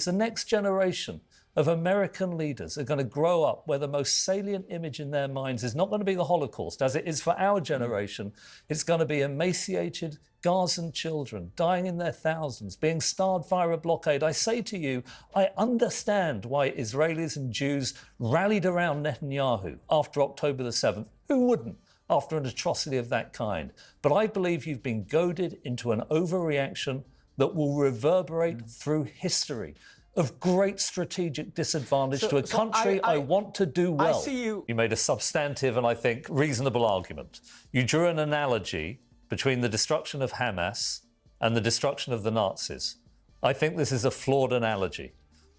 The next generation of American leaders are going to grow up where the most salient image in their minds is not going to be the Holocaust, as it is for our generation. It's going to be emaciated Gazan children dying in their thousands, being starved via a blockade. I say to you, I understand why Israelis and Jews rallied around Netanyahu after October the 7th. Who wouldn't? After an atrocity of that kind. But I believe you've been goaded into an overreaction that will reverberate through history of great strategic disadvantage to a country I want to do well. I see you. You made a substantive and I think reasonable argument. You drew an analogy between the destruction of Hamas and the destruction of the Nazis. I think this is a flawed analogy.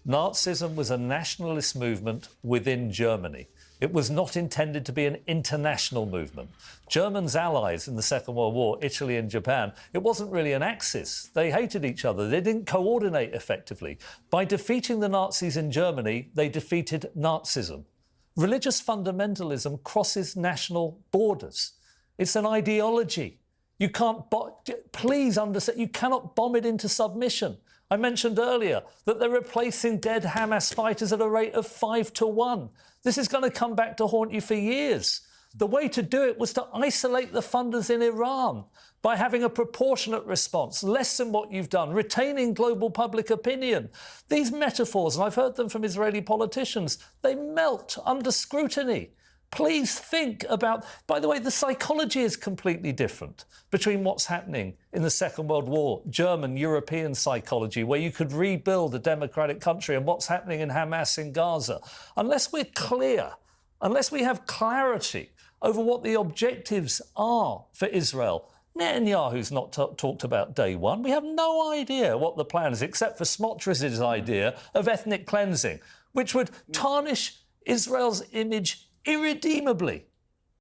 Nazism was a nationalist movement within Germany. It was not intended to be an international movement. Germans' allies in the Second World War, Italy and Japan, it wasn't really an axis. They hated each other. They didn't coordinate effectively. By defeating the Nazis in Germany, they defeated Nazism. Religious fundamentalism crosses national borders. It's an ideology. You can't, please understand, you cannot bomb it into submission. I mentioned earlier that they're replacing dead Hamas fighters at a rate of 5 to 1. This is going to come back to haunt you for years. The way to do it was to isolate the funders in Iran by having a proportionate response, less than what you've done, retaining global public opinion. These metaphors, and I've heard them from Israeli politicians, they melt under scrutiny. Please think about, by the way, the psychology is completely different between what's happening in the Second World War, German, European psychology, where you could rebuild a democratic country, and what's happening in Hamas in Gaza. Unless we're clear, unless we have clarity over what the objectives are for Israel, Netanyahu's not talked about day one. We have no idea what the plan is, except for Smotrich's idea of ethnic cleansing, which would tarnish Israel's image irredeemably.